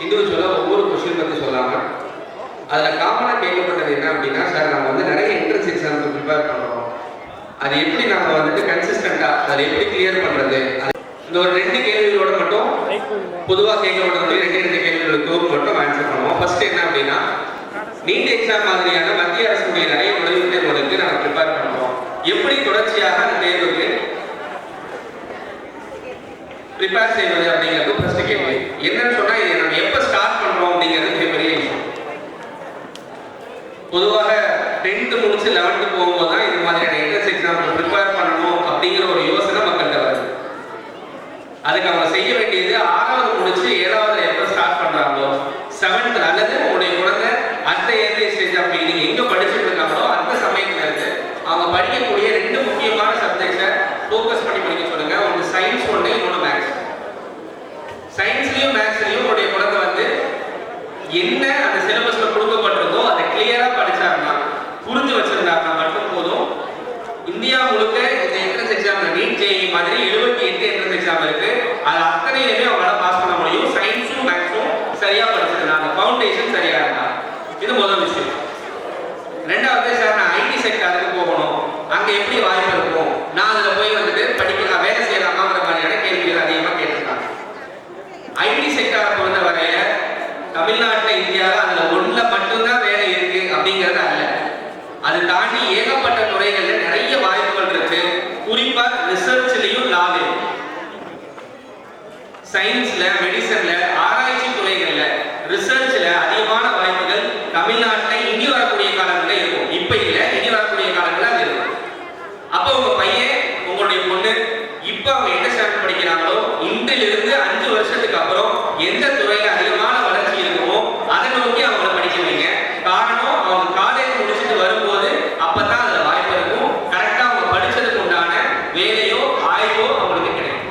இண்டிவிஜுவலாக ஒவ்வொரு கொஸ்டின் பற்றி சொல்லாமல் அதில் காமனாக கேட்கப்பட்டது என்ன அப்படின்னா, சார் நம்ம வந்து நிறைய என்ட்ரன்ஸ் எக்ஸாமுக்கு ப்ரிப்பேர் பண்ணுறோம், அது எப்படி நம்ம வந்துட்டு கன்சிஸ்டண்ட்டாக அதில் எப்படி கிளியர் பண்ணுறது, இந்த ஒரு 2 கேள்விகளோட மட்டும் பொதுவாக கேட்கப்பட்ட 2 கேள்விகளுக்கு மட்டும் ஆன்சர் பண்ணுவோம். ஃபர்ஸ்ட் என்ன அப்படின்னா, நீட் எக்ஸாம் மாதிரியான மத்திய அரசுடைய நிறைய நுழைவுத் தேர்வுகளுக்கு நாங்கள் ப்ரிப்பேர் பண்ணுறோம், எப்படி தொடர்ச்சியாக அந்த தேர்வுக்கு ப்ரிப்பேர் செய்வது அப்படிங்கிறது ஃபர்ஸ்ட் கேள்வி. என்னன்னு சொன்னா, இதை நம்ம எப்போ ஸ்டார்ட் பண்றோம் அப்படிங்கிறது மிகப்பெரிய விஷயம். பொதுவாக 10th முடிச்சு 11th போகும்போது தான் இது மாதிரியான என்ட்ரன்ஸ் எக்ஸாம் ப்ரிப்பேர் பண்ணணும் அப்படிங்கிற ஒரு யோசனை மக்கள்கிட்ட வருது. அதுக்கு அவங்க செய்ய வேண்டியது 6வது முடிச்சு 7வது எப்போ ஸ்டார்ட் பண்றாங்களோ 7th அல்லது உங்களுடைய குழந்தை அடுத்த ஏர்லி ஸ்டேஜ் அப்படி நீங்க எங்க படிச்சுட்டு இருக்காங்களோ அந்த சமயத்துல இருந்து அவங்க படிக்கக்கூடிய 2 முக்கியமான சப்ஜெக்ட்ஸை ஃபோக்கஸ் பண்ணி படிக்க சொல்லுங்க. ஒன்று சயின்ஸ், ஒன்று இன்னொன்று மேக்ஸ். சயின்ஸ்லயும் மேக்ஸ்லயும் உங்களுடைய குழந்தை வந்து என்ன அந்த சிலபஸ்ல கொடுக்கப்பட்டிருந்தோ அதை கிளியரா படிச்சாருன்னா, புரிஞ்சு வச்சிருந்தாருன்னா மட்டும் போதும். இந்தியா முழுக்க இந்த என்ட்ரன்ஸ் எக்ஸாம் நீட் ஜேஇ மாதிரி 78 என்ட்ரன்ஸ் எக்ஸாம் இருக்கு, அது அத்தனையுமே அவங்களால பாஸ் பண்ண முடியும். சயின்ஸும் மேக்ஸும் சரியா படிச்சிருந்தாங்க, ஃபவுண்டேஷன் சரியா இருந்தா. இது முதல் விஷயம். 2வது, சார் நான் ஐடி செக்டாருக்கு போகணும், அங்க எப்படி வாய்ப்பு இருக்கும், நான் அதுல போய் வந்துட்டு படிக்கலாம், வேலை செய்யலாமாங்கிற மாதிரியான கேள்விகள் அதிகமாக கேட்டிருக்காங்க. ஐடி செக்டாரை பொறுத்த வரையில தமிழ்நாட்டில் இந்தியாவில் அதுல 1ல மட்டும்தான் வேலை இருக்கு அப்படிங்கிறது அல்ல, அது தாண்டி ஏகப்பட்ட துறைகள்ல நிறைய வாய்ப்புகள் இருக்கு. குறிப்பா ரிசர்ச்லயும் லாலையும், சயின்ஸ்ல, மெடிசன்ல, ஆராய்ச்சி துறைகள்ல, ரிசர்ச்ல அதிகமான வாய்ப்புகள் தமிழ்நாட்டில் இனி வரக்கூடிய காலங்களில் இருக்கும். இப்ப இல்ல, இனி வரக்கூடிய காலங்களில் அது இருக்கும். அப்போ உங்க பையன், உங்களுடைய பொண்ணு இப்ப அவங்க என்ன ஸ்டாண்டர்ட் படிக்கிறாங்களோ, இன்றிலிருந்து 5 வருஷத்துக்கு அப்புறம் எந்த துறையில அதிகமான வளர்ச்சி இருக்குமோ அதை நோக்கி அவங்களை படிக்க வைங்க. காரணம், அவங்க காலேஜ் முடிச்சுட்டு வரும்போது அப்பதான் அதுல வாய்ப்பு இருக்கும். கரெக்டா அவங்க படிச்சதுக்கு உண்டான வேலையோ ஆய்வோ அவங்களுக்கு கிடைக்கும்.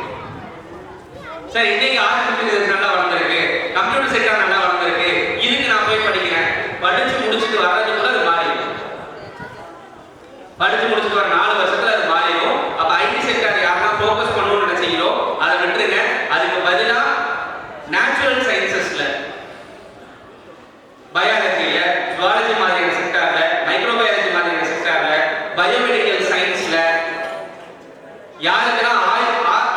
சார் இன்னைக்கு ஆர்டிஃபிஷியல் நல்லா வளர்ந்துருக்கு, கம்ப்யூட்டர் செக்டர் நல்லா வளர்ந்துருக்கு, இதுக்கு நான் போய் படிக்கிறேன், படிச்சு முடிச்சுட்டு வர்றதுக்குள்ள அது மாறிடும். படிச்சு முடிச்சுட்டு வர 4 வருஷத்துல அது மாறிடும். அப்ப ஐடி செக்டர் யாருன்னா ஃபோக்கஸ் பண்ணணும்னு நினைச்சீங்களோ அதை விட்டுருங்க. அதுக்கு பதிலா நேச்சுரல் சயின்சஸ்ல, பயாலஜில, ஜுவாலஜி மாதிரியான செக்டார்ல, மைக்ரோபயாலஜி மாதிரியான செக்டார்ல, பயோமெடிக்கல் சயின்ஸ்ல யாருக்கெல்லாம்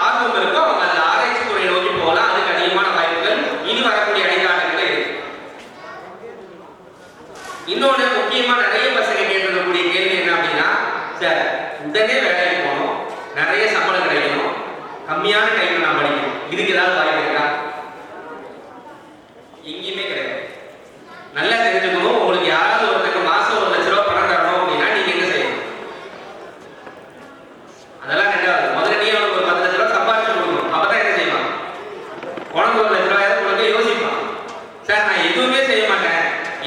ஆர்வம் இருக்கோ அவங்க அந்த ஆராய்ச்சி துறையை நோக்கி போகலாம். அதுக்கு அதிகமான வாய்ப்புகள் இனி வரக்கூடிய 5 ஆண்டுகளே இருக்கு. இன்னொன்று முக்கியமா நிறைய பசங்க கேட்டிருக்கக்கூடிய கேள்வி என்ன அப்படின்னா, சார் உடனே வேலைக்கு போகணும், நிறைய சம்பளம் கிடைக்கணும், கம்மியான டைம்ல நான் படிக்கணும், இதுக்கு ஏதாவது வாய்ப்பு இருக்கா? எங்கேயுமே கிடையாது. நல்லா தெரிஞ்சுக்கணும். உங்களுக்கு யாராவது ஒருத்தருக்கு மாசம் 1 லட்ச ரூபாய் பணம் தரணும் அப்படின்னா நீங்க என்ன செய்யணும்? அதெல்லாம் 2வது. முதல்ல நீ அவனுக்கு ஒரு 10 லட்ச ரூபாய் சம்பாதிச்சு கொடுக்கணும். அப்பதான் என்ன செய்வான்? உனக்கு 1 லட்ச ரூபாய் கொடுக்க யோசிப்பான். சார் நான் எதுவுமே செய்ய மாட்டேன்,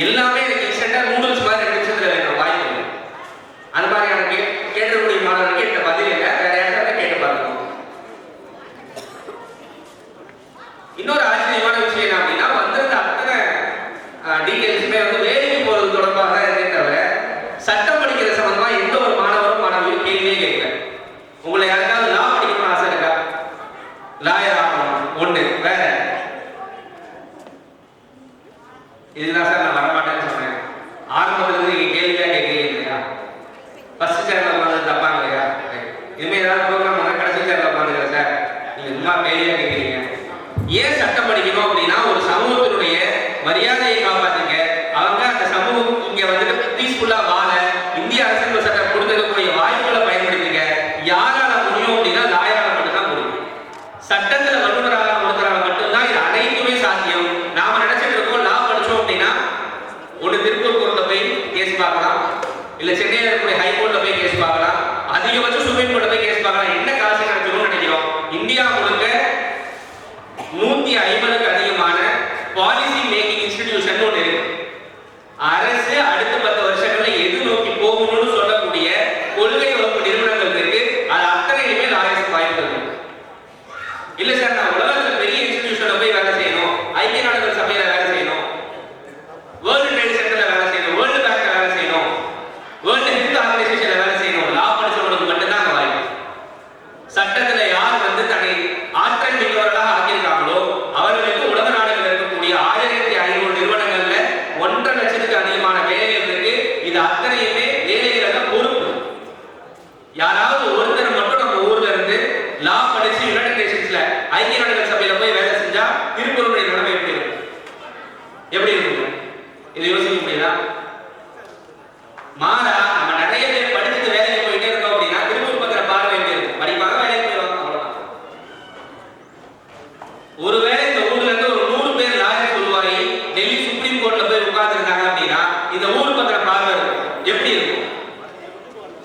எல்லாமே எனக்கு இன்ஸ்டன்டா நூடுல்ஸ் மாதிரி 2 நிமிஷத்துல வேணும், வாய்ப்பு இல்லை. அது மாதிரி எனக்கு கேட்கக்கூடிய மாணவர்களுக்கு இந்த பதில் இல்லை, வேற யார்கிட்ட கேட்டு பார்க்கணும். இன்னொரு ஆச்சரியமான விஷயம் என்ன அப்படின்னா, வந்திருந்த அத்தனை டீடைல்ஸுமே வந்து வேலைக்கு போறது தொடர்பாக தான் இருக்கே தவிர சட்டம் படிக்கிற சம்பந்தமா எந்த ஒரு மாணவரும் மாணவியும் கேள்வியே கேட்கல. உங்களை யாருக்காவது லா படிக்கணும்னு ஆசை இருக்கா? லாயர் ஆகணும் ஒண்ணு, வேற இதுதான் சார் நான் வரமாட்டேன்னு சொன்னேன். ஆரம்பத்துல இருந்து நீங்க கேள்வியா கேட்கறீங்க இல்லையா? ஃபர்ஸ்ட் சேர்ல உட்காந்து தப்பாங்க இல்லையா? இதுமே ஏதாவது ப்ரோக்ராம் பண்ணா கடைசி சேர்ல உட்காந்துங்க சார், நீங்க சும்மா கேள்வியா கேட்கறீங்க. ஏன் சட்டம் படிக்கணும் அப்படின்னா, ஒரு சமூகத்தினுடைய மரியாதையை காப்பாத்துங்க. அவங்க அந்த சமூகம் இங்க வந்துட்டு பீஸ்ஃபுல்லா வாழ இந்திய அரசியல் சட்டம் கொடுக்கக்கூடிய வாய்ப்புகளை பயன்படுத்திங்க. யாரால முடியும் அப்படின்னா லாயரால மட்டும்தான் முடியும். சட்டத்துல வல்லுநராக ஒருத்தரால மட்டும்தான் இது அனைத்துமே சாத்தியம். நாம நினைச்சிட்டு இருக்கோம் லா படிச்சோம் அப்படின்னா ஒண்ணு திருப்பூர் கோர்ட்ல போய் கேஸ் பார்க்கலாம், இல்ல சென்னையில இருக்கக்கூடிய ஹைகோர்ட்ல போய் கேஸ் பார்க்கலாம், அதிகபட்சம் சுப்ரீம் கோர்ட்ல போய் கேஸ் பார்க்கலாம். என்ன காசு கிடைச்சிரும்னு நினைக்கிறோம்? இந்தியா முழுக்க 150க்கு அதிகமான பாலிசி மேக்கிங் இன்ஸ்டிடியூஷன் ஒன்று இருக்கு. அரசு அடுத்த 10 வருஷங்கள்ல எது நோக்கி போகணும்னு சொல்லக்கூடிய கொள்கை வகுப்பு நிறுவனங்கள் இருக்கு. அது அத்தனையுமே லாயர்ஸ் வாய்ப்பு இருக்கு. இல்ல சார் நான் உலகத்துல பெரிய இன்ஸ்டிடியூஷன்ல போய் வேலை செய்யணும், ஐக்கிய நாடுகள் சபையில வேலை செய்யணும், வேர்ல்டு ட்ரேட் சென்டர்ல வேலை செய்யணும், வேர்ல்டு பேங்க்ல வேலை செய்யணும், வேர்ல்டு ஹெல்த் ஆர்கனைசேஷன்ல வேலை செய்யணும், லா படிச்சவங்களுக்கு மட்டும்தான் அங்க வாய்ப்பு. சட்டத்துல யார் வந்து தன்னை ஆற்றல் மிக்கவர்களாக ஆக்கியிருக்காங்களோ அவர்களுக்கு உலக நாடுகளில் இருக்கக்கூடிய 1000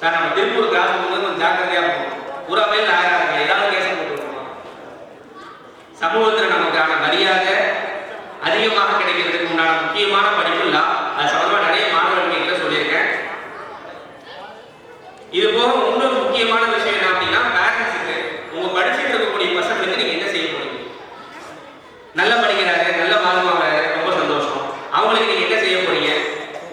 சார் நம்ம திருப்பூர் கிராஸ் போகும்போது கொஞ்சம் ஜாக்கிரதையா போகணும். பூரா பேர் ஆயிரம் ஏதாவது கேச போட்டுருக்கோம். சமூகத்தில் நமக்கான மரியாதை அதிகமாக கிடைக்கிறதுக்கு உண்டான முக்கியமான படிப்புலாம் அது சம்பந்தமா நிறைய மாணவர்கள் சொல்லியிருக்கேன். இது போக இன்னொரு முக்கியமான விஷயம் என்ன அப்படின்னா, பேரண்ட்ஸுக்கு உங்க படிச்சுட்டு இருக்கக்கூடிய பசங்களுக்கு நீங்க என்ன செய்ய போறீங்க? நல்லா படிக்கிறாரு, நல்ல மார்க் வாங்குறாரு, ரொம்ப சந்தோஷம். அவங்களுக்கு நீங்க என்ன செய்ய போறீங்க?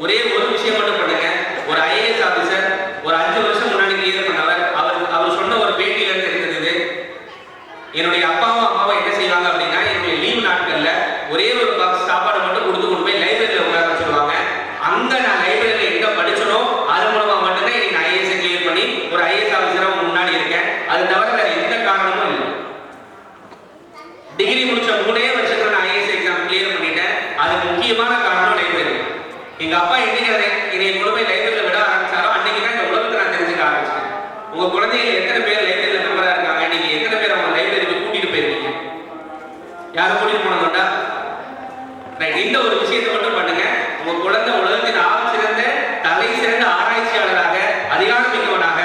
ஒரே ஒரு விஷயம் மட்டும் பண்ணுங்க. ஒரு ஐஏஎஸ் ஆபீசர் ஒரு 5 வருஷம் முன்னாடி கிளியர் பண்ணவர், அவர் சொன்ன ஒரு பேட்டியில இருந்து எடுத்தது, என்னுடைய அப்பாவும் அம்மாவும் என்ன செய்வாங்க அப்படின்னா, என்னுடைய லீவ் நாட்கள்ல ஒரே ஒரு பாக்ஸ் சாப்பாடு மட்டும் கொடுத்து கொண்டு போய் லைப்ரரியில உட்கார வச்சிருவாங்க. அங்க நான் லைப்ரரியில எங்க படிச்சனோ அது மூலமா மட்டும்தான் இன்னைக்கு நான் ஐஏஎஸ் கிளியர் பண்ணி ஒரு ஐஏஎஸ் ஆபீசரா முன்னாடி இருக்கேன். அது தவிர வேற எந்த காரணமும் இல்லை. டிகிரி முடிச்ச 3 வருஷத்துல நான் ஐஏஎஸ் எக்ஸாம் கிளியர் பண்ணிட்டேன். அதுக்கு முக்கியமான காரணம் லைப்ரரி. எங்க அப்பா என்னைக்கு என்னை கொண்டு போய் லைப்ரரியில விட ஆரம்பிச்சாரோ அன்னைக்கு தான் இந்த உலகத்தை நான் தெரிஞ்சுக்க ஆரம்பிச்சேன். உங்க குழந்தைகள் எத்தனை பேர் லைப்ரரியில மெம்பரா இருக்காங்க? நீங்க எத்தனை பேர் அவங்க லைப்ரரிக்கு கூட்டிட்டு போயிருக்கீங்க? யாரும் கூட்டிட்டு போனதுண்டா? ரைட். இந்த ஒரு விஷயத்தை மட்டும் பண்ணுங்க. உங்க குழந்தை உலகத்தின் சிறந்த தலை சிறந்த ஆராய்ச்சியாளராக, அதிகாரம் மிக்கவனாக,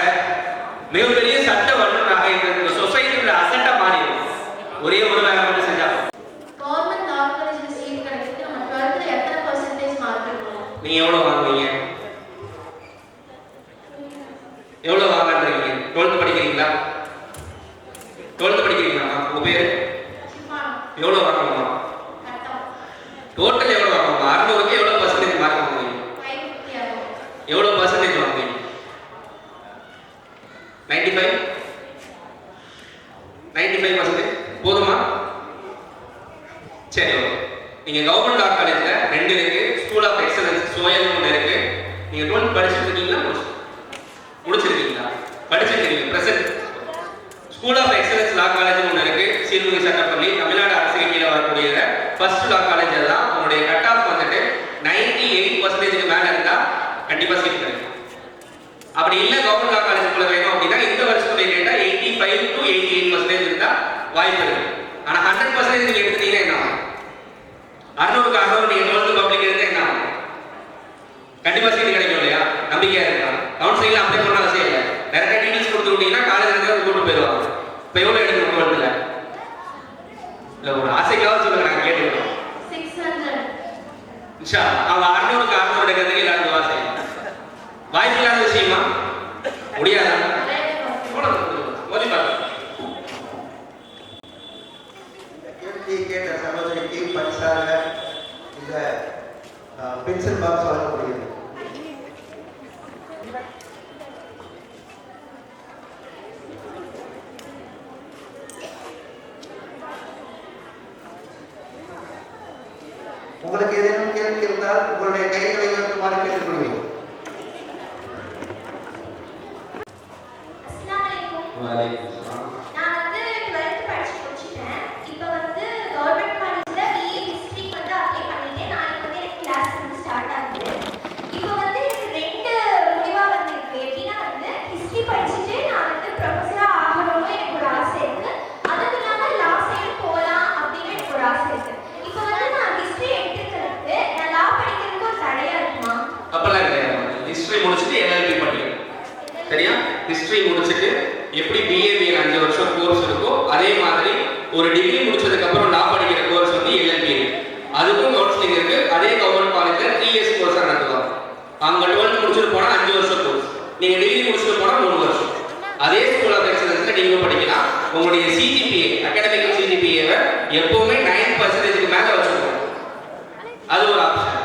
மிகப்பெரிய சட்ட வல்லுநராக இந்த சொசைட்டியோட அசட்டா மாறிடும். ஒரே ஒரு வேலை மட்டும் செஞ்சா. கவர்மெண்ட் லா காலேஜ்ல சீட் கிடைக்குது. நம்ம 12th எத்தனை % மார்க் எடுக்கணும்? நீங்க எவ்வளவு வாங்குவீங்க? எவ்வளவு வாங்கன்றீங்க? 12th படிக்கிறீங்களா? 12th படிக்கிறீங்களா? உங்க பேரு எவ்வளவு வாங்குவீங்க? டோட்டல் எவ்வளவு வாங்குவீங்க? 600க்கு எவ்வளவு % மார்க் வாங்குவீங்க? 550 ஆகும். எவ்வளவு % வாங்குவீங்க? 95 95% போதுமா? சரி, ஓகே. நீங்க கவர்மெண்ட் லா காலேஜ்ல 2 இருக்கு. ஸ்கூல் ஆஃப் எக்ஸலன்ஸ் சோயல் ஒன்று இருக்கு. நீங்க 12th படிச்சிட்டு இருக்கீங்களா? முடிச்சிருக்கீங்களா? படிச்சிருக்கீங்க. பிரசன்ட் ஸ்கூல் ஆஃப் எக்ஸலன்ஸ் லா காலேஜ் ஒன்று இருக்கு. சீர்மிகு சட்டப்பள்ளி தமிழ்நாடு அரசுக்கு கீழே வரக்கூடிய ஃபர்ஸ்ட் லா காலேஜ் தான். உங்களுடைய கட் ஆஃப் வந்துட்டு 98% மேல இருந்தா கண்டிப்பா சீட் கிடைக்கும். அப்படி இல்ல கவர்மெண்ட் லா காலேஜுக்குள்ள வேணும் அப்படின்னா இந்த வருஷத்துடைய டேட்டா 85 to 88% இருந்தா வாய்ப்பு இருக்கு. ஆனா 100% நீங்க எடுத்தீங்கன்னா என்ன ஆகும்? 600க்கு 600 நீங்க 12th பப்ளிக் எடுத்தா என்ன ஆகும்? கண்டிப்பா சீட் கிடைக்கும் இல்லையா? நம்பிக்கையா இருக்கா? கவுன்சிலிங்ல அப்ளை பண்ண அவசியம் இல்லை. நிறைய டீடைல்ஸ் கொடுத்து விட்டீங்கன்னா காலேஜ்ல இருந்து கூட்டு போயிடுவாங்க. இப்போ எவ்வளவு எடுக்கணும் 12th? இல்ல ஒரு ஆசைக்காக சொல்லுங்க, நான் கேட்டுக்கிறோம். 600. இன்ஷா அவங்க 600க்கு 600 எடுக்கிறதுக்கு எல்லாரும் வாசை வாய்ப்பு இல்லாத விஷயமா? முடியாதா? மோதி பாருங்க. கேட்ட சகோதரிக்கு பரிசாக இந்த பென்சில் பாக்ஸ் வழங்கப்படுகிறது. உங்களுக்கு ஏதேனும் கேள்வி இருந்தால் உங்களுடைய கைகளை உயர்த்துமாறு கேட்டுக்கொள்வேன். நான் வந்து 12th படிச்சு முடிச்சிட்டேன். இப்போ வந்து கவர்மெண்ட் காலேஜ்ல BA ஹிஸ்டரி வந்து அப்ளை பண்ணிட்டேன். நாளைக்கு வந்து எனக்கு கிளாஸ் வந்து ஸ்டார்ட் ஆகுது. இப்போ வந்து எனக்கு 2 முடிவா வந்து இருக்கு. எப்படின்னா வந்து ஹிஸ்டரி படிச்சுட்டு நான் வந்து ப்ரொஃபஸரா ஆகணும்னு எனக்கு ஒரு ஆசை இருக்கு. அதுக்கு இல்லாம லா சைடு போகலாம் அப்படின்னு எனக்கு ஒரு ஆசை இருக்கு. இப்போ வந்து நான் ஹிஸ்டரி எடுத்துக்கிறதுக்கு நான் லா படிக்கிறதுக்கு ஒரு தடையா இருக்குமா? அப்பெல்லாம் கிடையாது. ஹிஸ்டரி முடிச்சுட்டு LLB படிக்கணும். சரியா? ஹிஸ்டரி முடிச்சுட்டு எப்படி BA 5 வருஷம் கோர்ஸ் இருக்கோ அதே மாதிரி ஒரு டிகிரி முடிச்சதுக்கு அப்புறம் லா படிக்கிற கோர்ஸ் வந்து LLB இருக்கு. அதுக்கும் கவுன்சிலிங் இருக்கு. அதே கவர்மெண்ட் காலேஜ்ல 3 இயர்ஸ் கோர்ஸா நடத்துவாங்க. அங்க 12th முடிச்சுட்டு போனா 5 வருஷம் கோர்ஸ். நீங்க டிகிரி முடிச்சுட்டு போனா 3 வருஷம். அதே ஸ்கூல் ஆஃப் எக்ஸலன்ஸ்ல நீங்க படிக்கலாம். உங்களுடைய CGPA அகாடமிக் CGPA எப்பவுமே 9%க்கு மேல வச்சுக்கணும். அது ஒரு ஆப்ஷன்.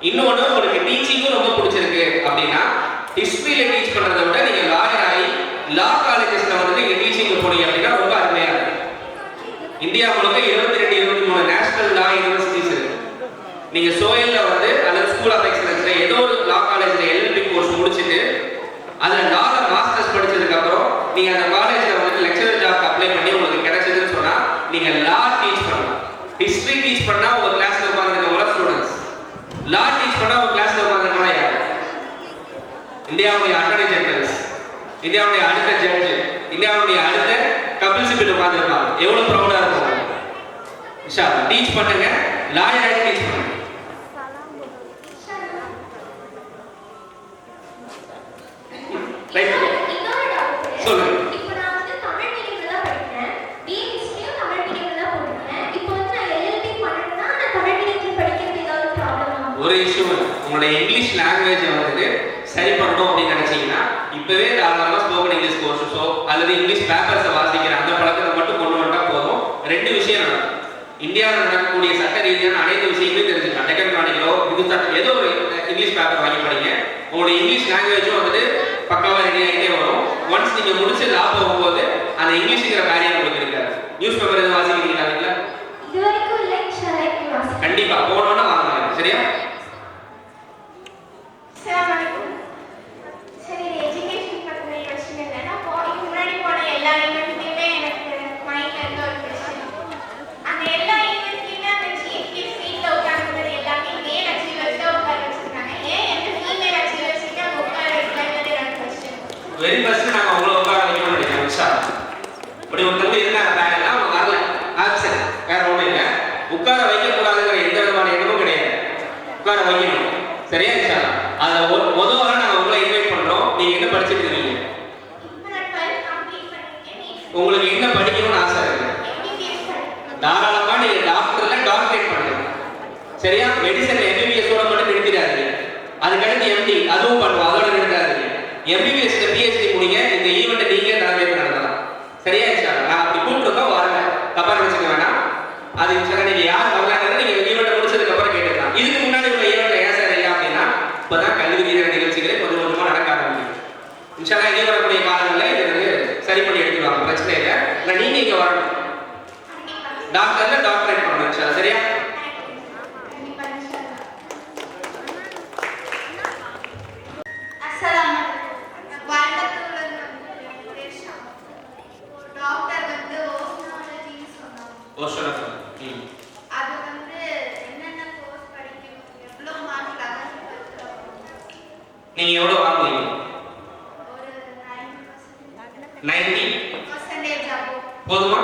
இன்னொன்று உங்களுக்கு டீச்சிங்கும் ரொம்ப பிடிச்சிருக்கு அப்படின்னா ஹிஸ்டரியில டீச் பண்றதை விட நீங்க லாயர் ஆகி லா காலேஜஸ்ல வந்து நீங்க டீச்சிங் போனீங்க அப்படின்னா ரொம்ப அருமையா இருக்கும். இந்தியா முழுக்க 22 23 நேஷனல் லா யூனிவர்சிட்டிஸ் இருக்கு. நீங்க சோயல்ல வந்து அல்லது ஸ்கூல் ஆஃப் எக்ஸலன்ஸ்ல ஏதோ ஒரு லா காலேஜ்ல LLB கோர்ஸ் முடிச்சுட்டு அதுல லால மாஸ்டர்ஸ் படிச்சதுக்கு அப்புறம் நீங்க அந்த காலேஜ்ல வந்து லெக்சரர் ஜாப் அப்ளை பண்ணி உங்களுக்கு கிடைச்சதுன்னு சொன்னா நீங்க லா டீச் பண்ணலாம். ஹிஸ்டரி டீச் பண்ணா ஒரு கிளாஸ்ல உட்கார்ந்துருக்க ஸ்டூடெண்ட்ஸ், லா டீச் பண்ணா ஒரு கிளாஸ்ல உட்கார்ந்துருக்கா யாரு? இந்தியாவுடைய அட்டர்னி ஜெனரல்ஸ், இந்தியாவுடைய அடுத்த ஜட்ஜ், இந்தியாவுடைய அடுத்த கபில் சிபில் உட்கார்ந்துருக்காங்க. எவ்வளவு ப்ரௌடா இருக்கும். இன்ஷாஅல்லாஹ் டீச் பண்ணுங்க, லாயர் ஆகி டீச் பண்ணுங்க. ரைட். ஒரு இஷ்யூ உங்களோட இங்கிலீஷ் லாங்குவேஜை வந்துட்டு சரி பண்ணணும் அப்படின்னு நினைச்சீங்கன்னா இப்பவே தாராளமாக ஸ்போக்கன் இங்கிலீஷ் கோர்ஸஸோ அல்லது இங்கிலீஷ் பேப்பர்ஸை வாசிக்கிற அந்த பழக்கத்தை மட்டும் கொண்டு வந்தா போதும். ரெண்டு விஷயம் நடக்கும். இந்தியாவில் நடக்கக்கூடிய சட்ட ரீதியான அனைத்து விஷயங்களும் தெரிஞ்சுக்கலாம். டெக்கன் கிரானிக்கலோ இது சட்டம் ஏதோ ஒரு இங்கிலீஷ் பேப்பர் வாங்கி படிங்க. உங்களுடைய இங்கிலீஷ் லாங்குவேஜும் வந்துட்டு பக்காவாக ரெடி ஆகிட்டே வரும். ஒன்ஸ் நீங்க முடிச்சு லா போகும்போது அந்த இங்கிலீஷுங்கிற காரியம் உங்களுக்கு இருக்காது. நியூஸ் பேப்பர் எதுவும் வாசிக்கிறீங்களா வீட்டில்? இதுவரைக்கும் இல்லை சார். கண்டிப்பா போனோன்னா வாங்க. சரியா? சரி, எஜுகேஷன் பத்தின கொஸ்டின் என்னன்னா, இதுக்கு முன்னாடி போன எல்லா ஈவெண்ட்லயுமே எனக்கு மைண்ட்ல இருந்த ஒரு கொஸ்டின். அந்த எல்லா ஈவெண்ட்லயுமே அந்த சீஃப் கெஸ்ட் சீட்ல உட்கார்ந்தது எல்லாமே மேல் அச்சீவர்ஸ் தான் உட்கார வச்சிருக்காங்க. ஏன் எந்த ஃபீமேல் அச்சீவர்ஸ் கிட்ட உட்கார வைக்கலங்கிறது என்னோட கொஸ்டின். வெரி ஃபர்ஸ்ட் நாங்கள் உங்களை உட்கார வைக்கணும்னு நினைக்கிறேன். விஷால் இப்படி ஒருத்தவங்க இருந்தாங்க பேரலாம், அவங்க வரல ஆப்சன், வேற ஒன்றும் இல்லை. உட்கார வைக்கக்கூடாதுங்கிற எந்த விதமான எண்ணமும் கிடையாது. உட்கார வைக்கணும். சரியா விஷால்? அதை முதல்ல நாங்கள் உங்களை இன்வைட் பண்ணுறோம். நீங்கள் என்ன படிச்சுட்டு இருக்கீங்க? உங்களுக்கு என்ன படிக்கணும்னு ஆசை இருக்கு? தாராளமாக நீங்கள் டாக்டரில் டாக்டரேட் பண்ணுங்க. சரியா? மெடிசன் எம்பிபிஎஸோட மட்டும் நிறுத்திடாதீங்க. அதுக்கடுத்து எம்டி அதுவும் பண்ணுவோம், அதோட நிறுத்தாதீங்க. எம்பிபிஎஸ்ல பிஹெச்டி முடிங்க. இந்த ஈவெண்ட்டை நீங்க தலைமை நடத்தலாம். சரியா விஷால்? நான் அப்படி கூப்பிட்டுருக்கோம், வாருங்க. தப்பா நினைச்சுக்க வேணாம். அது விஷால் நீங்க யார் வரலாங்கிறத நீங்க ஈவெண்ட்டை முடிச்சதுக்கு அப்புறம் கேட்டுக்கலாம். இதுக்கு முன்னாடி உள்ள ஈவெண்ட்ல ஏன் சார் இல்லை அப்படின்னா இப்பதான் கல்வி ரீதியான நிகழ்ச்சிகளே கொஞ்சம் கொஞ்சமா நடக்க ஆரம்பிக்கும். விஷாலா இனி வரக்கூடிய காலங்களில் இது சரி பண்ணி எடுத்துருவாங்க, பிரச்சனை இல்லை. இல்லை நீங்க இங்க வரணும். டாக்டர்ல டாக்டரேட் பண்ணணும் விஷாலா. சரியா? நீங்க எவ்வளவு வாங்குவீங்க? 90% போதுமா?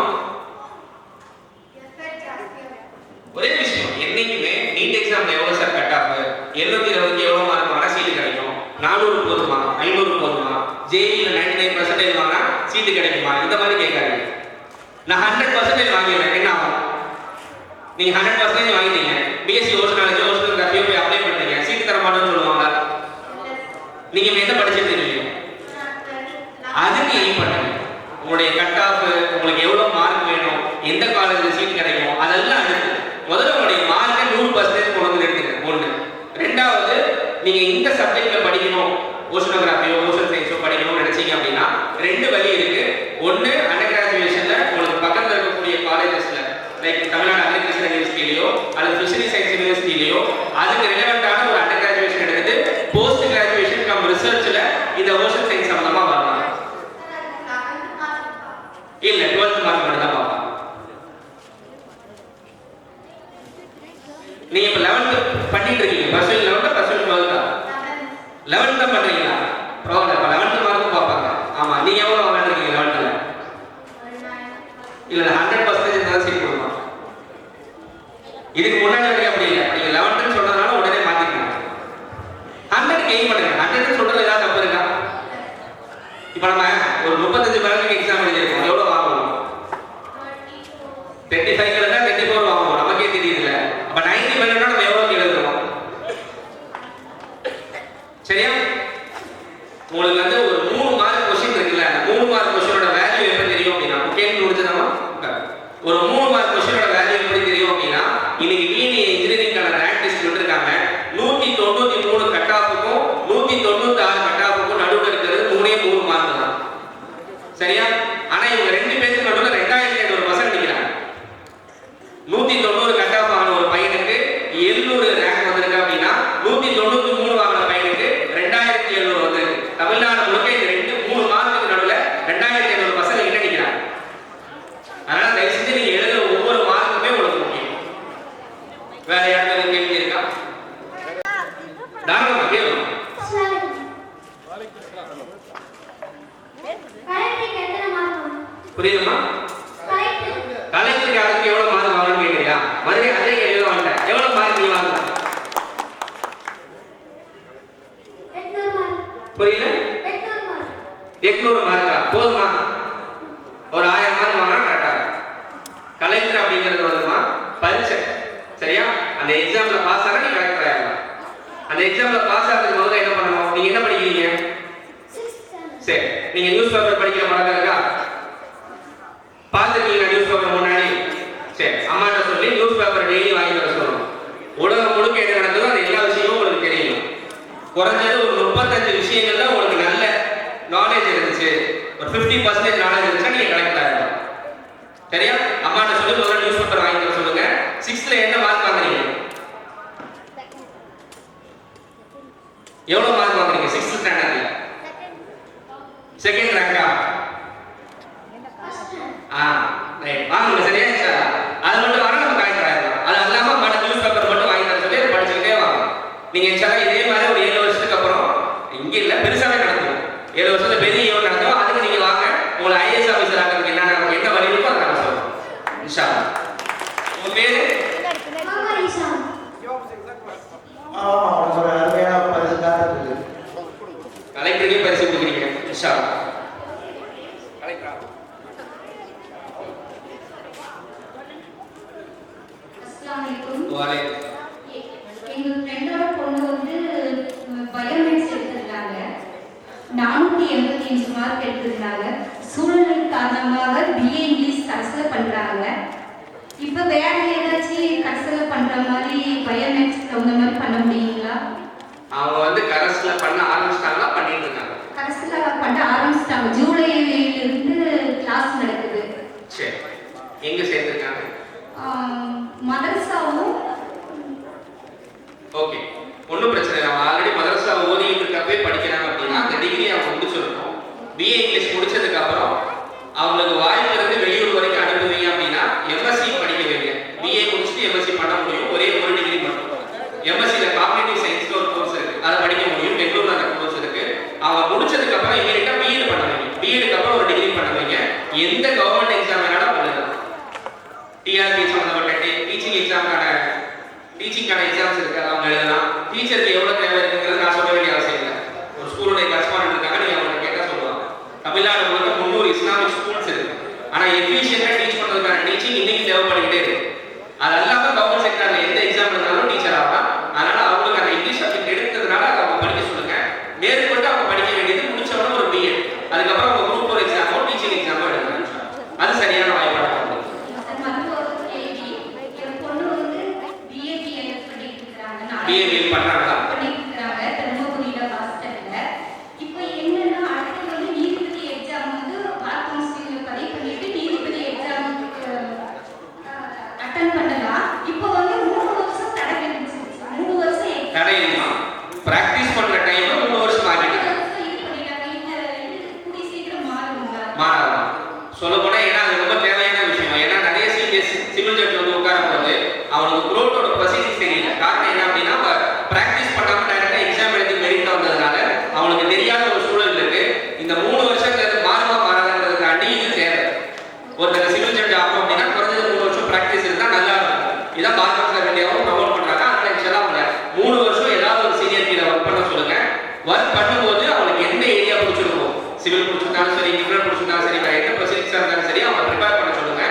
ஒரே விஷயம், என்னைக்குமே நீட் எக்ஸாம்ல எவ்வளவு சார் கட் ஆஃப்? 720க்கு எவ்வளவு மார்க் வாங்கினா சீட்டு கிடைக்கும்? 400 போதுமா? 500 போதுமா? ஜேஇல 99% வாங்கினா சீட்டு கிடைக்குமா? இந்த மாதிரி கேட்காதீங்க. நான் 100% வாங்கிடுறேன், என்ன ஆகும்? நீங்க 100% வாங்கிட்டீங்க, பிஎஸ்சி ஓஷனாலஜி ஓஷனோகிராஃபி போய் அப்ளை பண்றீங்க, சீட்டு தர மாட்டேன்னு சொல்லுவாங்க. நீங்க என்ன படிச்சுட்டு இருக்கீங்க? அதுக்கு எய்ம் பண்ணுங்க. உங்களுடைய கட் ஆஃப், உங்களுக்கு எவ்வளவு மார்க் வேணும், எந்த காலேஜ்ல சீட் கிடைக்கும், அதெல்லாம் அடுத்து. முதல்ல உங்களுடைய மார்க்கை 100% கொண்டு வந்து எடுத்துங்க. ஒன்று. ரெண்டாவது, நீங்க இந்த சப்ஜெக்ட்ல படிக்கணும், ஓஷனோகிராஃபியோ ஓஷன் சயின்ஸோ படிக்கணும்னு நினைச்சீங்க அப்படின்னா ரெண்டு வழி இருக்கு. ஒன்று, அண்டர் கிராஜுவேஷன்ல உங்களுக்கு பக்கத்தில் இருக்கக்கூடிய காலேஜஸ்ல லைக் தமிழ்நாடு அக்ரிகல்ச்சர் யூனிவர்சிட்டியிலையோ அல்லது ஃபிஷரி சயின்ஸ் யூனிவர்சிட்டியிலையோ அதுக்கு ரிலவெண்டான ஒரு அண்டர் கிராஜுவேஷன் எடுத்துட்டு போஸ்ட் கிராஜுவேஷன் கம் ரிசர்ச்ல இந்த ஓஷன் சயின்ஸ் சம்பந்தமா வரலாம். இல்ல 12th மார்க் மட்டும் தான் பார்ப்பாங்க. நீங்க இப்ப 11th பண்ணிட்டு இருக்கீங்க, personal 11th personal 12th 11th தான் பண்றீங்களா? பரவாயில்ல, இப்ப 11th மார்க் பார்ப்பாங்க. ஆமா, நீங்க எவ்வளவு வாங்கிருக்கீங்க 11th? இல்ல 100% தான் சீட் கொடுப்பாங்க. இதுக்கு முன்னாடி வரைக்கும் அப்படி இல்லை. நீங்க 11th சொன்னதுனால உடனே மாத்திக்கணும். 100 கெயின் பண்ணுங்க. 100 சொல்றது ஏதாவது தப்பு இருக்கா? இப்ப நம்ம ஒரு 35 பேருக்கு எக்ஸாம் எழுதிருக்கோம், எவ்வளவு வாங்குவோம்? 35 இருந்தா 34 வாங்குவோம், நமக்கே தெரியுதுல்ல. அப்ப 90 பண்ணா நம்ம எவ்வளவு எழுதுறோம்? சரியா? உங்களுக்கு வந்து ஒரு 3 மார்க் கொஸ்டின் இருக்குல்ல, அந்த 3 மார்க் கொஸ்டினோட வேல்யூ எப்படி தெரியும் அப்படின்னா, கேள்வி முடிச்சதாமா ஒரு 3 மார்க் கொஸ்டினோட வேல்யூ எப்படி தெரியும் அப்படின்னா, இன்னைக்கு டிஎன்ஏ இன்ஜினியரிங்கான ரேங்க் லிஸ்ட் விட்டுருக்காங்க. 193 கட் ஆஃபுக்கும் 196 கட் ஆஃபுக்கும் நடுவில் இருக்கிறது 3 மார்க் தான். சரியா? ஆனா இவங்க ரெண்டு பேருக்கு நடுவில் 2500 பசங்க நிற்கிறாங்க. 190 கட் ஆஃப் ஆன ஒரு பையனுக்கு 700 ரேங்க் வந்திருக்கு அப்படின்னா 193 வாங்கின பையனுக்கு 2700 வந்திருக்கு. தமிழ்நாடு முழுக்க இந்த 3 மார்க்குக்கு நடுவில் 2700 பசங்க கிட்ட நிற்கிறாங்க. அதனால தயவு செஞ்சு நீங்க எழுதுற ஒவ்வொரு மார்க்குமே உங்களுக்கு முக்கியம். வேற யாருக்கும் கேள்வி இருக்கா? தாராளமா கேளுங்க. புரியுதுமா? கலைஞருக்கு யாருக்கு எவ்வளவு மார்க் வாங்கணும்னு கேட்கறியா? மறுபடியும் அதே கேள்வி தான் வாங்க. எவ்வளவு மார்க் நீ வாங்கலாம்? புரியல? 800 மார்க்கா? போதுமா? ஒரு 1000 மார்க் வாங்கினா கரெக்டா? கலைஞர் அப்படிங்கிறது வருமா பரீட்சை. சரியா? அந்த எக்ஸாம்ல பாஸ் ஆனா நீ கரெக்டா ஆயிடலாம். அந்த எக்ஸாம்ல பாஸ் ஆகிறதுக்கு முதல்ல என்ன பண்ணணும்? நீங்க என்ன படிக்கிறீங்க? சரி, நீங்க நியூஸ் பேப்பர் படிக்கிற பழக்கம் இருக்கா? பார்த்துருக்கீங்களா நியூஸ் பேப்பர் முன்னாடி? சரி, அம்மாட்ட சொல்லி நியூஸ் பேப்பர் டெய்லி வாங்கி வர சொல்லணும். உலகம் முழுக்க என்ன நடக்குதோ அந்த எல்லா விஷயமும் உங்களுக்கு தெரியணும். குறைஞ்சது ஒரு 35 விஷயங்கள்ல உங்களுக்கு நல்ல நாலேஜ் இருந்துச்சு, ஒரு 50% நாலேஜ் இருந்துச்சா நீங்க கலெக்ட் ஆகிடலாம். சரியா? அம்மாட்ட சொல்லி முதல்ல நியூஸ் பேப்பர் வாங்கி தர சொல்லுங்க. 6th என்ன மார்க் வாங்குறீங்க? எவ்வளவு மார்க் வாங்குறீங்க 6th ஸ்டாண்டர்ட்ல? செகண்ட் ரேங்கா? ரைட், வாங்க. சரியா? அது மட்டும் வாங்க, நம்ம கலெக்ட் ஆகிடலாம். அது இல்லாம அம்மாட்ட நியூஸ் பேப்பர் மட்டும் வாங்கி தர சொல்லி படிச்சுக்கிட்டே வாங்க. நீங்க இன்ஷால்லா இதே மாதிரி ஒரு 7 வருஷத்துக்கு அப்புறம் இங்க இல்ல பெருசாவே நடக்கும். 7 வருஷத்துல பெரிய ஈவென்ட் நடக்கும். அதுக்கு நீங்க வாங்க. உங்களை ஐஏஎஸ் ஆபீசர் ஆகிறதுக்கு என்ன வழி இருக்கோ அதை நான் சொல்றேன் இன்ஷால்லா. உங்க பேரு? ஒரு அருமையான பரிசுக்காக இருக்குது. கலெக்டருக்கே பரிசு கொடுக்குறீங்க இன்ஷால்லா. கலெக்டரா? எங்க ஃப்ரெண்டோட பொண்ணு வந்து பயோமேக்ஸ் எடுத்திருந்தாங்க. 485 மார்க் எடுத்திருந்தாங்க. சூழ்நிலை காரணமாக பிஏ இங்கிலீஷ் கன்சிடர் பண்றாங்க. இப்போ வேற ஏதாச்சும் கன்சிடர் பண்ற மாதிரி பயோமேக்ஸ் தகுந்த மாதிரி பண்ண முடியுங்களா? அவங்க வந்து கரஸ்ல பண்ண ஆரம்பிச்சிட்டாங்களா? பண்ணிட்டு இருக்காங்க. கரஸ்ல பண்ண ஆரம்பிச்சிட்டாங்க. ஜூலையிலிருந்து கிளாஸ் நடக்குது. சரி, எங்க சேர்த்திருக்காங்க? மதரசாவும். ஓகே, ஒன்றும் பிரச்சனை இல்லை. அவங்க ஆல்ரெடி மதரசா ஓதிட்டு இருக்கப்பே படிக்கிறாங்க அப்படின்னா அந்த டிகிரி அவங்க முடிச்சிருக்கணும். பிஏ இங்கிலீஷ் முடிச்சதுக்கு அப்புறம் அவங்களுக்கு வாய்ப்பு இருந்து வெளியூர் வரைக்கும் அனுப்புவீங்க அப்படின்னா எம்எஸ்சி படிக்க வைங்க. பிஏ முடிச்சுட்டு எம்எஸ்சி பண்ண முடியும், ஒரே ஒரு டிகிரி மட்டும். எம்எஸ்சியில் காக்னிட்டிவ் சயின்ஸ்ல ஒரு கோர்ஸ் இருக்கு, அதை படிக்க முடியும். பெங்களூர்ல அந்த கோர்ஸ் இருக்கு. அவங்க முடிச்சதுக்கு அப்புறம் இமீடியட்டா பிஎட் பண்ண வைங்க. பிஎடுக்கு அப்புறம் ஒரு டிகிரி பண்ண வைங்க. எந்த கவர்மெண்ட் எக்ஸாம் வேணாலும் எழுதலாம். டிஆர்பி சம்பந்தப்பட்ட டீச்சிங்கான எக்ஸாம்ஸ் இருக்கு, அவங்க எழுதலாம். டீச்சருக்கு எவ்வளவு தேவை இருக்குங்கிறது நான் சொல்ல வேண்டிய அவசியம் இல்லை. ஒரு ஸ்கூலுடைய கரஸ்பாண்டன்ட் இருக்காங்க, நீங்க அவங்க கேட்டா சொல்லுவாங்க. தமிழ்நாடு முழுக்க 300 இஸ்லாமிக் ஸ்கூல்ஸ் இருக்கு. ஆனா எஃபிஷியன்ட்டா டீச் பண்றதுக்கான டீச்சிங் இன்னைக்கு தேவைப்பட்டுக்கிட்டே இருக்கு. அது இல்லாம கவர்மெண்ட் செக்டர்ல எந்த எக்ஸாம் இருந்தாலும் டீச்சர் ஆகலாம். அதனால அவங்களுக்கு அந்த இங்கிலீஷ் சப்ஜெக்ட் எடுத்ததுனால அவங்க படிக்க சொல்லுங்க. மேற்கொண்டு அவங்க படிக்க வேண்டியது முடிச்சவன ஒரு பிஎட், அதுக்கப்புறம் அவங்க குரூப் 4 எக்ஸாமோ டீச்சிங் எக்ஸாமோ எடுக்கலாம். அது சரியான வாய்ப்பாக இருக்கும். பிஏபிஎல் பண்றாங்களா? பண்ணிருக்காங்க தர்மபுரியில ஹாஸ்டல்ல. இப்போ என்னன்னா அடுத்து வந்து நீதிபதி எக்ஸாம் வந்து பார் கவுன்சிலிங்ல பதிவு பண்ணிட்டு நீதிபதி எக்ஸாமுக்கு அட்டெண்ட் பண்ணலாம். இப்போ வந்து 3 வருஷம் தடை விதிச்சு 3 வருஷம் தடை இல்லையா? பிராக்டிஸ் பண்ற டைம் 3 வருஷம் ஆகிட்டாங்க. இது பண்ணிட்டாங்க. இது கூடி சீக்கிரம் மாறுங்களா? மாறலாம். சொல்ல போனா ஏன்னா அது ரொம்ப தேவையான விஷயம். ஏன்னா நிறைய சிவில் ஜட்ஜ் வந்து உட்காரும் போது அவனுக்கு குரோட்டோட ப்ரொசீஜர் தெரியல. காரணம் என்ன அப்படின்னா பிராக்டிஸ் பண்ணாம டைரக்டா எக்ஸாம் எழுதி மெரிட் வந்ததுனால அவனுக்கு தெரியாத ஒரு சூழல் இருக்கு. இந்த 3 வருஷத்துல மாறுமா மாறாதுன்றதுக்காண்டி இது தேவை. ஒருத்தர் சிவில் ஜட்ஜ் ஆகும் அப்படின்னா குறைஞ்சது 3 வருஷம் பிராக்டிஸ் இருந்தா நல்லா இருக்கும். இதான் பார் கவுன்சிலர் இந்தியாவும் ப்ரமோட் பண்றாங்க. அதனால இன்ஷால்லா அவங்க 3 வருஷம் ஏதாவது ஒரு சீனியர் கீழ ஒர்க் பண்ண சொல்லுங்க. ஒர்க் பண்ணும்போது அவங்களுக்கு எந்த ஏரியா பிடிச்சிருக்கும், சிவில் பிடிச்சிருந்தாலும் சரி, கிரிமினல் பிடிச்சிருந்தாலும் சரி, எந்த ப்ரொசீஜர்ஸா இருந்தாலும் சரி அவங்க ப்ரிப்பேர் பண்ண சொல்லுங்க.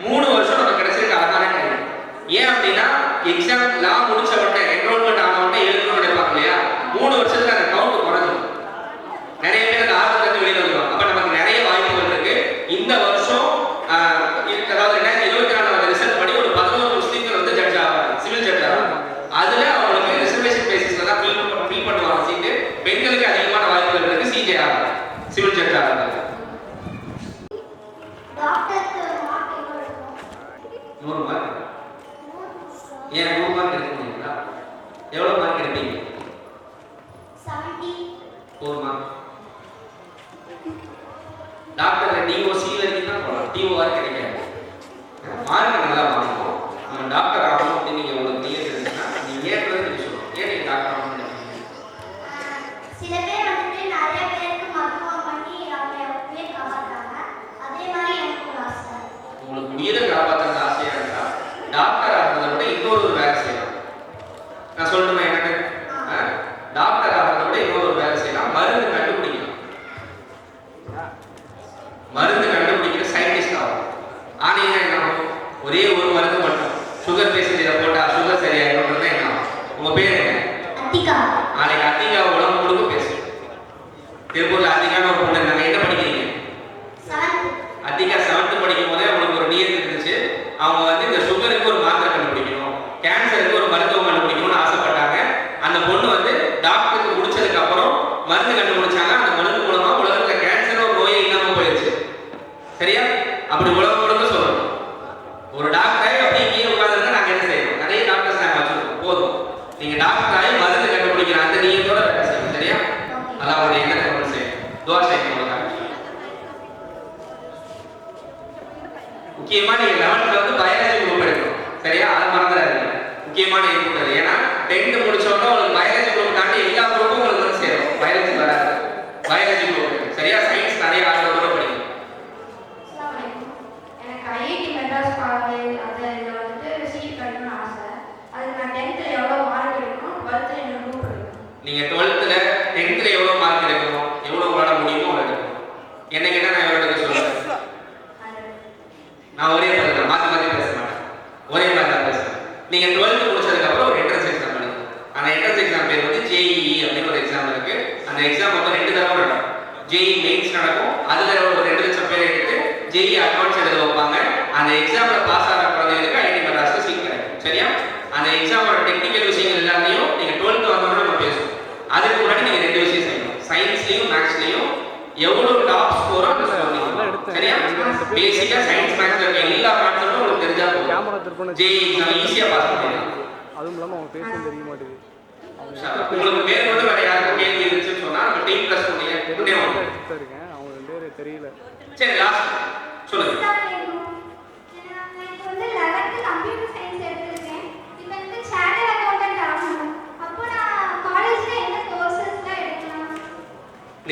3 வருஷம் நம்ம கிடைச்சிருக்க அழகான டைம். ஏன் அப்படின்னா எக்ஸாம் லா முடிச்ச உடனே என்ரோல்மெண்ட் ஆன உடனே எழுதணும்னு நினைப்பாங்க இல்லையா? 3 வருஷத்துல அந்த கவுண்ட் குறைஞ்சிடும். நிறைய பேர் அந்த ஆர்வத்துல இருந்து வெளியில வந்துருவாங்க. அப்ப நமக்கு நிறைய வாய்ப்புகள் இருக்கு. இந்த வருஷம் அதாவது 2024 ரிசல்ட் படி ஒரு 11 முஸ்லீம்கள் வந்து ஜட்ஜ் ஆவாங்க, சிவில் ஜட்ஜ் ஆவாங்க. அதுல அவங்களுக்கு ரிசர்வேஷன் பேசிஸ்ல தான் ஃபில் பண்ணுவாங்க சீட்டு. பெண்களுக்கு அதிகமான வாய்ப்புகள் இருக்கு சிஜே ஆவாங்க, சிவில் ஜட்ஜ் ஆவாங்க. டாக்டருக்கு மார்க் எவ்வளவு இருக்கும்? 100 மார்க். ஏன் 100 மார்க் எடுக்க முடியுங்களா? எவ்வளவு மார்க் எடுப்பீங்க? 74 மார்க். டாக்டர்ல டிஓசி வரைக்கும் தான் போகலாம், டிஓஆர் கிடைக்காது. மார்க் நல்லா வாங்கணும். நம்ம டாக்டர் ஆகணும் அப்படின்னு நீங்க உங்களுக்கு நியதி இருந்துச்சுன்னா நீங்க ஏற்கனவே சொல்லணும். ஏன் நீங்க டாக்டர் ஆகணும்னு நினைக்கிறீங்க? சில பேர் வந்துட்டு நிறைய பேருக்கு மருத்துவம் பண்ணி அவங்க பேர் காப்பாற்றுறாங்க. அதே மாதிரி எனக்கு ஒரு ஆசை. உங்களுக்கு உயிரை காப்பாற்றுறது ஆசையா இருக்கா? டாக்டர் ஆகிறத விட இன்னொரு வேலை செய்யலாம். நான் சொல்லணுமா எனக்கு? டாக்டர் ஆகிறத விட இன்னொரு வேலை செய்யலாம். மருந்து கண்டுபிடிக்கலாம். மருந்து கண்டுபிடிக்கிற சயின்டிஸ்ட் ஆகும். ஆனீங்கன்னா என்ன ஆகும்? ஒரே ஒரு மருந்து மட்டும் சுகர் பேஷண்ட் இதை போட்டா சுகர் சரியாயிடும். என்ன ஆகும்? உங்க பேர் என்ன? அத்திகா. நாளைக்கு அத்திகா உடம்பு கொடுக்க பேசு. திருப்பூர்ல அத்திகான்னு ஒரு பொண்ணு இருந்தாங்க. என்ன படிக்கிறீங்க? அத்திகா 7th படிக்கும் போதே அவங்களுக்கு ஒரு நியதி இருந்துச்சு. அவங்க வந்து இந்த சுகருக்கு ஒரு மாத்திரை கண்டுபிடிக்கணும், கேன்சருக்கு ஒரு மருத்துவம் கண்டுபிடிக்கணும்னு ஆசைப்பட்டாங்க. அந்த பொண்ணு வந்து டாக்டருக்கு முடிச்சதுக்கு அப்புறம் மருந்து கண்டுபிடிச்சாங்க. அந்த மருந்து மூலமா உலகத்துல கேன்சர் ஒரு நோயே இல்லாம போயிடுச்சு. சரியா? அப்படி உலகம் முழுக்க சொல்லணும். ஒரு டாக்டரை அப்படி இங்கே உட்கார்ந்து நாங்க என்ன செய்யணும்? நிறைய டாக்டர்ஸ் நாங்க வச்சிருக்கோம். போதும், நீங்க டாக்டராகி மருந்து கண்டுபிடிக்கிற அந்த நீயத்தோட வேலை செய்யணும். சரியா? அதான் அவருடைய எண்ணத்தை கொண்டு செய்யணும். துவா செய்யணும். முக்கியமா நீங்க 11th வந்து பயாலஜி குரூப் எடுக்கணும். சரியா? அதை மறந்துடாதீங்க. முக்கியமான இன்புட் அது. ஏன்னா 10th முடிச்சோன்னா உங்களுக்கு பயாலஜி குரூப் தாண்டி எல்லா குரூப்பும் உங்களுக்கு வந்து சேரும். பயாலஜி வராது. Biology group. சரியா? சயின்ஸ் நிறைய ஆர்வத்தோட படிக்கணும். எனக்கு ஐஐடி மெட்ராஸ் காலேஜ் அதில் வந்துட்டு சீட் கிடைக்கணும்னு ஆசை. அதுக்கு நான் 10th எவ்வளோ மார்க் எடுக்கணும், 12th என்ன குரூப் எடுக்கணும்? நீங்க 12th 10th எவ்வளவு மார்க் எடுக்கணும், எவ்வளவு உங்களால முடியுமோ அவ்வளவு எடுக்கணும். என்ன கேட்டா நான் எவ்வளவு எடுக்க சொல்றேன். நான் ஒரே மாதிரி தான், மாற்றி மாற்றி பேச மாட்டேன். ஒரே மாதிரி தான் பேசுறேன். நீங்க 12th முடிச்சதுக்கு அப்புறம் ஒரு என்ட்ரன்ஸ் எக்ஸாம் எழுதணும். அந்த என்ட்ரன்ஸ் எக்ஸாம் பேர் வந்து JEE அப்படின்னு ஒரு எக்ஸாம் இருக்கு. அந்த எக்ஸாம் மொத்தம் 2 தடவை நடக்கும். JEE மெயின்ஸ் நடக்கும். அதுல ஒரு 2 லட்சம் பேர் எடுத்து JEE அட்வான்ஸ் எழுத வைப்பாங்க. அந்த எக்ஸாம்ல பாஸ் ஆகிற குழந்தைகளுக்கு ஐஐடி மெட்ராஸ்ல சீட் கிடைக்கும். சரியா? அந்த எக்ஸாமோட டெக்னிக்கல் விஷயங்கள் எல்லாத்தையும் நீங்க 12th வந்தோட நம்ம பேசுவோம். அதுக்கு முன்னாடி நீங்க 2 விஷயம் செய்யணும். சயின்ஸ்லயும் மேக்ஸ்லயும் எவ்வளவு டாப் ஸ்கோரோ அந்த ஸ்கோர் நீங்க. சரியா? பேசிக்கா சயின்ஸ் மேக்ஸ்ல இருக்க எல்லா கான்செப்டும் உங்களுக்கு தெரிஞ்சா போதும். JEE எக்ஸாம் ஈஸியா பாஸ் பண்ணிடலாம். அதுவும் இல்லாம அவங்க பேசவும் தெரிய மாட்டேங்குது. உங்களுக்கு பேர் மட்டும் வேற யாருக்கும் கேள்வி இருந்துச்சுன்னு சொன்னா நம்ம டீம் பிளஸ் பண்ணீங்க முன்னே வாங்க. இருக்கேன், அவங்க 2 பேரும் தெரியல. சரி, லாஸ்ட் சொல்லுங்க. எனக்கு வந்து 11th கம்ப்யூட்டர் சயின்ஸ் எடுத்திருக்கேன். இப்போ எனக்கு சார்ட்டர்ட் அக்கவுண்டன்ட் ஆகணும். அப்போ நான் காலேஜ்ல என்ன கோர்சஸ்லாம் எடுக்கலாம்?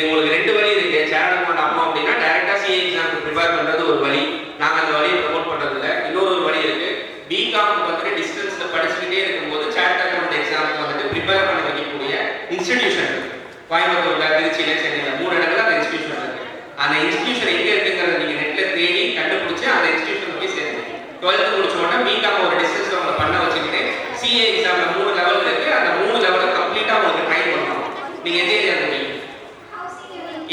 உங்களுக்கு 2 வழி இருக்கு. சார்ட்டர்ட் அக்கவுண்ட் ஆகணும் அப்படின்னா டைரக்டா CA எக்ஸாமுக்கு ப்ரிப்பேர் பண்றது ஒரு வழி. நாங்க அந்த வழியை ப்ரமோட் பண்றது இல்ல. இன்னொரு ஒரு வழி இருக்கு. பிகாம் வந்து டிஸ்டன்ஸ்ல படிச்சுக்கிட்டே இருக்கும்போது சார்ட்டர்ட் அக்கவுண்ட் எக்ஸாமுக்கு வந்து ப்ரிப்பேர் பண்ண வைக்கக்கூடிய இன்ஸ்டிடியூஷன் இருக்கு. கோயம்புத்தூர்ல, திருச்சியில, சென்னையில 3 இடங்கள்ல அந்த இன்ஸ்டிடியூஷன் இருக்கு. அந்த இன்ஸ்டிடியூஷன் எங்க இருக்குங்கிறத நீங்க நெட்ல தேடி கண்டுபிடிச்சு அந்த இன்ஸ்டிடியூஷன் போய் சேருங்க. 12th முடிச்ச உடனே பிகாம் ஒரு டிஸ்டன்ஸ்ல உங்களை பண்ண வச்சுக்கிட்டு CA எக்ஸாம்ல 3 லெவல் இருக்கு. அந்த 3 லெவலை கம்ப்ளீட்டா உங்களுக்கு ட்ரைன் பண்ணணும். நீங்க எந்த ஏரியா இருக்கீங்க?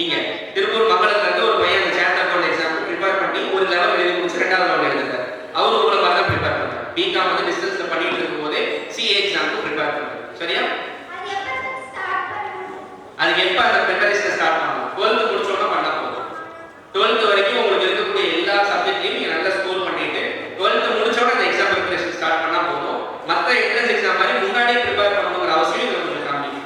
இங்க திருப்பூர் மங்களத்துல இருந்து ஒரு பையன் அந்த சார்ட்டர்ட் அக்கவுண்ட் எக்ஸாம் ப்ரிப்பேர் பண்ணி ஒரு லெவல் எழுதி முடிச்சு 2வது லெவல் எழுதுறாரு. அவரு உங்களை மாதிரி தான் ப்ரிப்பேர் பண்றாரு. பிகாம் வந்து டிஸ்டன்ஸ்ல பண்ணிட்டு இருக்கும்போதே CA எக்ஸாமுக்கு ப்ரிப்பேர் பண்றாரு. சரியா? அது எப்போ ஸ்டார்ட் பண்ணணும்? அதுக்கு எப்ப அந்த ப்ரிப்பரேஷன் ஸ்டார்ட் பண்ணணும்? 12th முடிச்ச உடனே பண்ணா போதும். 12th வரைக்கும் உங்களுக்கு இருக்கக்கூடிய எல்லா சப்ஜெக்ட்லயும் நீங்க நல்லா ஸ்கோர் பண்ணிட்டு 12th முடிச்ச உடனே அந்த எக்ஸாம் ப்ரிப்பரேஷன் ஸ்டார்ட் பண்ணா போதும். மற்ற என்ட்ரன்ஸ் எக்ஸாம் மாதிரி முன்னாடியே ப்ரிப்பேர் பண்ணணுங்கிற அவசியம் உங்களுக்கு காமிக்கும்.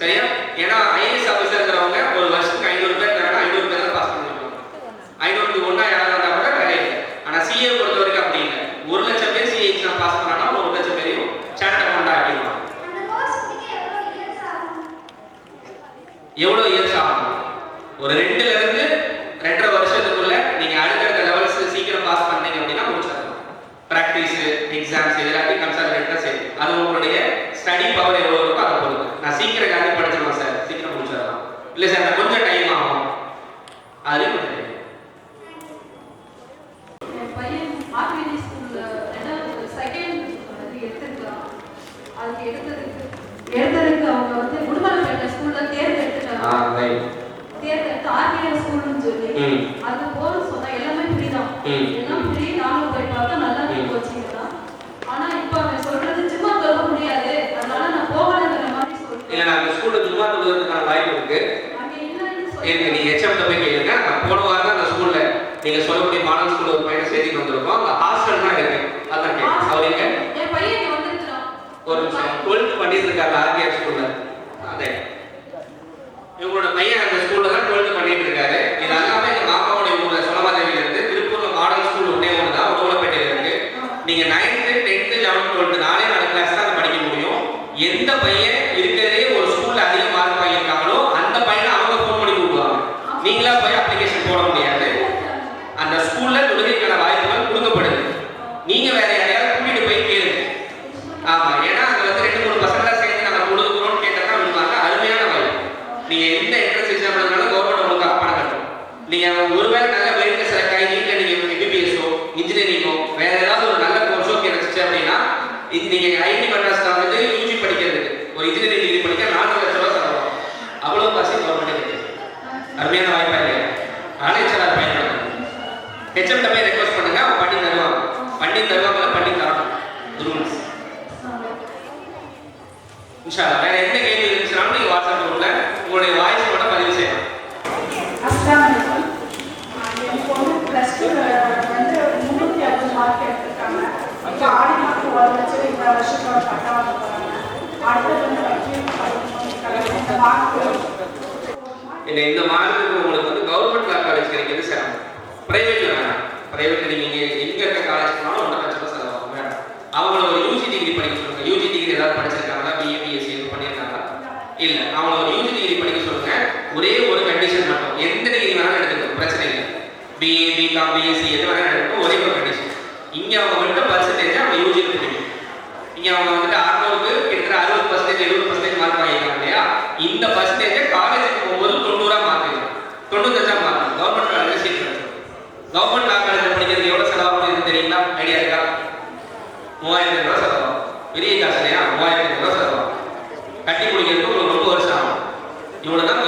சரியா? ஏன்னா IAS ஆஃபீஸர்ங்கிறவங்க ஒரு வருஷத்துக்கு 500 பேர் தராங்க. 500 பேர் தான் பாஸ் பண்ணிருக்காங்க. 500க்கு ஒண்ணா யாராவது இருந்தா கூட வேலை இல்லை. ஆனா CA பொறுத்த வரைக்கும் அப்படி இல்லை. 1 லட்சம் பேர் CA எக்ஸாம் பாஸ் பண்ணானா 1 லட்சம் பேரையும் சார்ட்டர்ட் அக்கவுண்ட் ஆக்கிடுவாங்க. அந்த கோர்ஸ் முடிக்க எவ்வளோ இயர்ஸ் ஆகும்? எவ்வளவு இயர்ஸ் ஆகும்? ஒரு 2ல இருந்து 2.5 வருஷத்துக்குள்ள நீங்க அடுத்தடுத்த லெவல்ஸ் சீக்கிரம் பாஸ் பண்ணீங்க அப்படின்னா முடிச்சிடலாம். பிராக்டிஸ், எக்ஸாம்ஸ் எல்லாத்தையும் கன்சாலிடேட்டா சரி. அது உங்களுடைய ஸ்டடி பவர் எவ்வளவு இருக்கோ அதை பொறுத்து. நான் சீக்கிரம் எல்லாத்தையும் படிச்சிடலாம் சார், சீக்கிரம் முடிச்சிடலாம். இல்லை சார் எனக்கு கொஞ்சம் டைம் ஆகும், அதுலேயும் கொஞ்சம் டைம். என் பையன் ஆர்பிடி ஸ்கூல்ல 2nd எடுத்துருக்கான். அதுக்கு எடுத்ததுக்கு அவங்க வந்து உடுமலைப்பேட்டை ஸ்கூல்ல தேர்ந்தெடுத்துட்டாங்க. தேர்ந்தெடுத்து ஆர்பிடி ஸ்கூல்னு சொல்லி அது போகணும்னு சொன்னா எல்லாமே ஃப்ரீ தான். எல்லாம் ஃப்ரீ. நானும் போய் பார்த்தா நல்லா கோச்சிங் தான். ஆனா இப்போ அவன் சொல்றது சும்மா சொல்ல முடியாது, அதனால நான் போகணுங்கிற மாதிரி சொல்றேன். இல்லை, நான் அந்த ஸ்கூல்ல சும்மா சொல்றதுக்கான வாய்ப்பு இருக்கு. இருக்கு, நீங்க HM போய் கேளுங்க. நான் போன வாரம் தான் அந்த ஸ்கூல்ல நீங்க சொல்லக்கூடிய மாடல் ஸ்கூல்ல ஒரு பையனை சேர்த்து வந்திருக்கோம். அங்க ஹாஸ்டல் தான் இருக்கு. அதான் கேட்க அவருக்கு என் பையன் வந்துருக்கான். ஒரு நிமிஷம் 12th பண்ணிட்டு இருக்காங்க RKR ஸ்கூல்ல. அதே இவங்களோட பையன் அந்த ஸ்கூல்ல தான் 12th பண்ணிட்டு இருக்காரு. இது எல்லாமே எங்க மாமாவோட ஊர்ல சொலமாதேவியில இருந்து திருப்பூர்ல மாடல் ஸ்கூல் ஒண்ணே ஒன்று தான், உடம்பேட்டையில இருக்கு. நீங்க 9th 10th 11th 12th 4 class தான் படிக்க முடியும். எந்த பையன் இருக்கிறதே ஒரு ஸ்கூல்ல அதிக மார்க் வாங்கியிருக்காங்களோ அந்த பையனை அவங்க ஃபோன் பண்ணி கூப்பிடுவாங்க. நீங்களா போய் அப்ளிகேஷன் போட முடியாது. அந்த ஸ்கூல்ல தொழுகைக்கான வாய்ப்புகள் கொடுக்கப்படுது. நீங்க வேற யாரையாவது கூட்டிட்டு போய் கேளுங்க. ஆமா, ஏன்னா அங்க வந்து 2-3 பசங்க சேர்ந்து நாங்க கொடுக்குறோம்னு கேட்டா விடுவாங்க. அருமையான வாய்ப்பு. நீங்க எந்த என்ட்ரன்ஸ் எக்ஸாம் எழுதினாலும் கவர்மெண்ட் உங்களுக்கு அப்பான கட்டும். நீங்க ஒருவேளை நல்ல மெரிட்ல செலக்ட் ஆகி நீங்க MBBS-ஓ இன்ஜினியரிங்கோ வேற ஏதாவது ஒரு நல்ல கோர்ஸோ கிடைச்சிச்சு அப்படின்னா நீங்க IIT மெட்ராஸ்ல வந்து UG படிக்கிறதுக்கு ஒரு இன்ஜினியரிங் டிகிரி இன்ஷா அல்லாஹ். வேற எந்த கேள்வி இருந்துச்சுனாலும் நீங்க வாட்ஸ்அப் குரூப்ல உங்களுடைய வாய்ஸ் மட்டும் பதிவு செய்யலாம். அஸ்ஸலாமு அலைக்கும். என் பொண்ணு ப்ளஸ் டூ வந்து 360 மார்க் எடுத்திருக்காங்க. இப்போ ஆடி மாதம் வச்சு இந்த வருஷத்தோட பட்டம் வாங்க போகிறாங்க. அடுத்தது வந்து வக்கீல் படிக்கணும். இந்த மார்க் இந்த மார்க்குக்கு உங்களுக்கு வந்து கவர்மெண்ட் லா காலேஜ் கிடைக்கிறது சிரமம். பிரைவேட்ல வேணாம். பிரைவேட்ல நீங்க எங்க இருக்க காலேஜ் போனாலும் 1.5 லட்சம் ரூபாய் செலவாகும் வேணாம். அவங்கள ஒரு யூஜி டிகிரி படிக்க சொல்லுங்க. யூஜி டிகிரி ஏதாவது படிச்சிருக்காங்களா? பிஏ பிஎஸ்சி எதுவும் பண்ணியிருக்காங்களா? இல்லை. அவங்கள ஒரு யூஜி டிகிரி படிக்க சொல்லுங்க. ஒரே ஒரு கண்டிஷன் மட்டும், எந்த டிகிரி வேணாலும் எடுத்துக்கணும், பிரச்சனை இல்லை. பிஏ பிகாம் பிஎஸ்சி எது வேணாலும் எடுக்கணும். ஒரே ஒரு கண்டிஷன், இங்கே அவங்க மட்டும் பர்சன்டேஜ் அவங்க யூஜியில் பிடிக்கும். இங்கே அவங்க வந்துட்டு 600க்கு கிட்டத்தட்ட 60% 70% மார்க் வாங்கிக்கலாம் இல்லையா? இந்த பர்சன்டேஜை காலேஜுக்கு போகும்போது 90 மார்க், 95 மார்க் கவர்மெண்ட் காலேஜில் சீட் கிடைக்கும். கவர்மெண்ட் லா காலேஜில் படிக்கிறது எவ்வளோ செலவாகும் தெரியுங்களா? ஐடியா இருக்கா? 3000 ரூபாய் செலவாகும். பெரிய காசு இல்லையா? 3000 ரூபாய் செலவாகும். கட்டி முடிக்கிறதுக்கு உங்களுக்கு 9 வருஷம் ஆகும். இவ்வளோ தான்